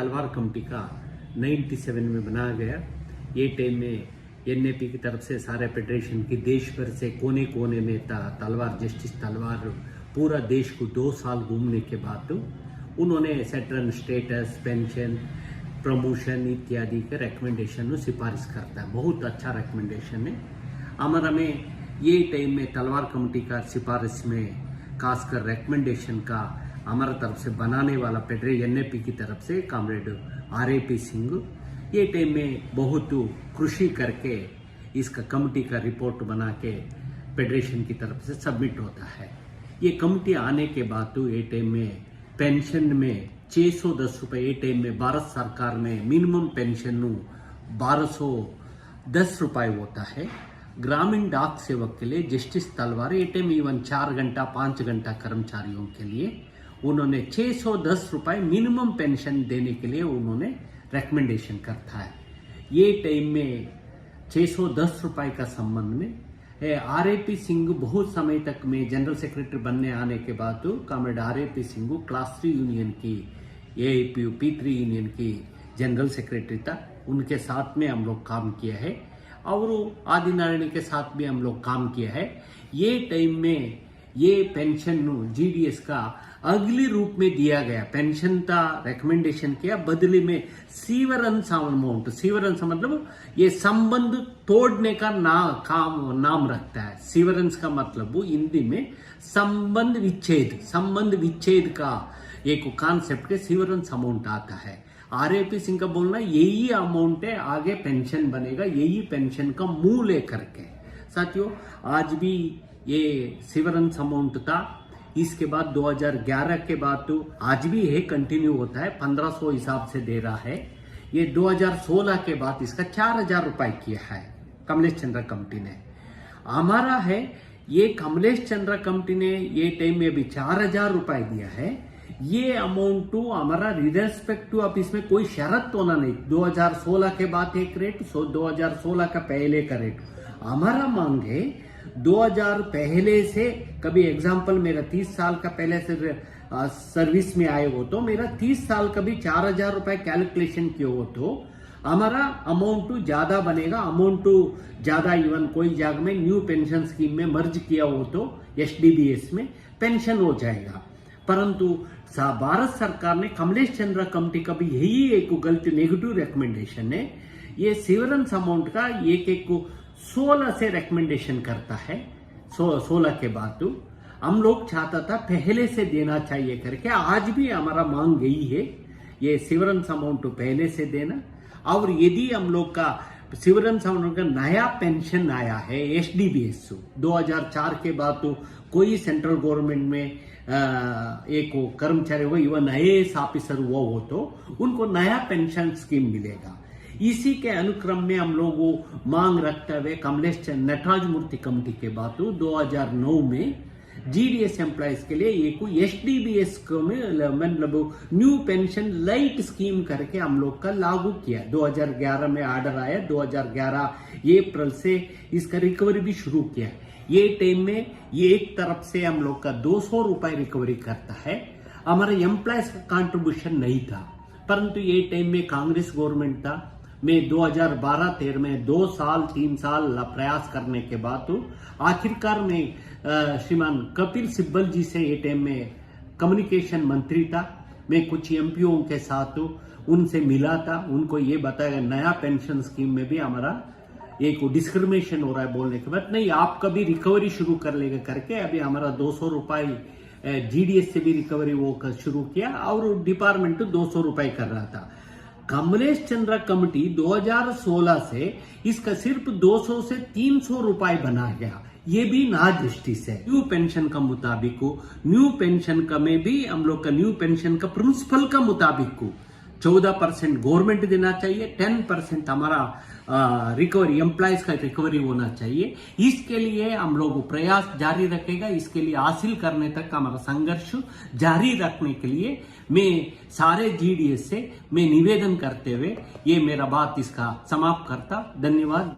तलवार कमेटी का 97 में बनाया गया। ये टाइम में एनएपी की तरफ से सारे फेडरेशन की देश भर से कोने कोने में तलवार जस्टिस तलवार पूरा देश को 2 साल घूमने के बाद उन्होंने सेटरन स्टेटस, पेंशन, प्रमोशन इत्यादि के रिकमेंडेशन सिफारिश करता है। बहुत अच्छा रिकमेंडेशन है। हमारा में ये टाइम में तलवार कमेटी का सिफारिश में खासकर रिकमेंडेशन का हमारा तरफ से बनाने वाला फेडरेशन एनएपी की तरफ से कॉमरेड आरएपी सिंह ये टाइम में बहुत कृषि करके इसका कमेटी का रिपोर्ट बना के फेडरेशन की तरफ से सबमिट होता है। ये कमेटी आने के बाद तो ये टाइम में पेंशन में 610 रुपये ये टाइम में भारत सरकार में मिनिमम पेंशन 1210 रुपये होता है। ग्रामीण डाक सेवक के लिए जस्टिस तलवार ये टाइम इवन 4 घंटा 5 घंटा कर्मचारियों के लिए उन्होंने 610 रुपये मिनिमम पेंशन देने के लिए उन्होंने रिकमेंडेशन करता है। ये टाइम में 610 रुपये का संबंध में आरएपी सिंह बहुत समय तक में जनरल सेक्रेटरी बनने आने के बाद comrade RAP Singh class 3 union की एआईपीयू P3 यूनियन की जनरल सेक्रेटरी था। उनके साथ में हम लोग काम किया है और आदिनारायण के साथ भी हम लोग काम किया है। ये टाइम में ये पेंशन जीडीएस का अगली रूप में दिया गया। पेंशन का रिकमेंडेशन किया, बदले में सीवरेंस अमाउंट, सीवरेंस मतलब ये संबंध तोड़ने का नाम रखता है। सीवरेंस का मतलब वो हिंदी में संबंध विच्छेद का एक कॉन्सेप्ट के सीवरेंस अमाउंट आता है। आरएपी सिंह का बोलना यही अमाउंट है, आगे पेंशन बनेगा, यही पेंशन का मूल है करके। साथियों, आज भी ये सीवरेंस अमाउंट था। इसके बाद 2011 के बाद तो आज भी है, कंटिन्यू होता है, 1500 हिसाब से दे रहा है। ये 2016 के बाद इसका 4000 रुपए किया है कमलेश चंद्र कमेटी ने। हमारा है ये कमलेश चंद्र कमेटी ने ये टाइम में भी 4000 रुपए दिया है। ये अमाउंट टू हमारा रिस्पेक्टिव ऑफ इसमें कोई शर्त होना नहीं। 2016 के बाद एक रेट, 2016 का पहले का रेट हमारा मांग है 2000 पहले से। कभी एग्जाम्पल मेरा 30 साल का पहले से सर्विस में आए हो तो मेरा 30 साल का भी 4000 रुपए कैलकुलेशन किए हो तो हमारा अमाउंट ज्यादा बनेगा। अमाउंट ज्यादा इवन कोई जगह में न्यू पेंशन स्कीम में मर्ज किया हो तो एसडीबीएस में पेंशन हो जाएगा। परंतु भारत सरकार ने कमलेश चंद्र कमेटी का भी यही एक गलती नेगेटिव रिकमेंडेशन है। ये सीवरेंस अमाउंट का एक 16 से रिकमेंडेशन करता है। 16 के बाद तो हम लोग चाहता था पहले से देना चाहिए करके। आज भी हमारा मांग यही है, ये सीवरेंस अमाउंट पहले से देना। और यदि हम लोग का सीवरेंस अमाउंट का नया पेंशन आया है एसडीबीएस 2004 के बाद तो कोई सेंट्रल गवर्नमेंट में एक कर्मचारी हो, इवन IAS ऑफिसर हुआ हो तो उनको नया पेंशन स्कीम मिलेगा। इसी के अनुक्रम में हम लोग मांग रखते हुए कमलेश नटराज मूर्ति कमेटी के बाद 2009 में जीडीएस एम्प्लॉयज के लिए एक एसडीबीएस में मतलब न्यू पेंशन लाइट स्कीम करके हम लोग का लागू किया। 2011 में ऑर्डर आया, 2011 अप्रैल से इसका रिकवरी भी शुरू किया। ये टाइम में ये एक तरफ से हम लोग का 200 रुपए रिकवरी करता है। हमारा एम्प्लॉयज का कंट्रीब्यूशन नहीं था, परंतु ये टाइम में कांग्रेस गवर्नमेंट था। में 2012-13 में 2 साल 3 साल प्रयास करने के बाद तो आखिरकार में श्रीमान कपिल सिब्बल जी से ये टाइम में कम्युनिकेशन मंत्री था। मैं कुछ एमपीओ के साथ उनसे मिला था, उनको ये बताया नया पेंशन स्कीम में भी हमारा एक डिस्क्रिमिनेशन हो रहा है। बोलने के बाद नहीं, आप कभी रिकवरी शुरू कर लेगा करके अभी हमारा 200 रुपये जीडीएस से भी रिकवरी वो शुरू किया और डिपार्टमेंट 200 रुपये कर रहा था। कमलेश चंद्र कमेटी 2016 से इसका सिर्फ 200 से 300 रुपए बना गया। ये भी ना जस्टिस है। न्यू पेंशन का मुताबिक न्यू पेंशन का में भी हम लोग का न्यू पेंशन का प्रिंसिपल का मुताबिक 14% गवर्नमेंट देना चाहिए, 10% हमारा रिकवरी एम्प्लॉयज का रिकवरी होना चाहिए। इसके लिए हम लोग प्रयास जारी रखेगा। इसके लिए हासिल करने तक हमारा संघर्ष जारी रखने के लिए मैं सारे जीडीएस से मैं निवेदन करते हुए ये मेरा बात इसका समाप्त करता। धन्यवाद।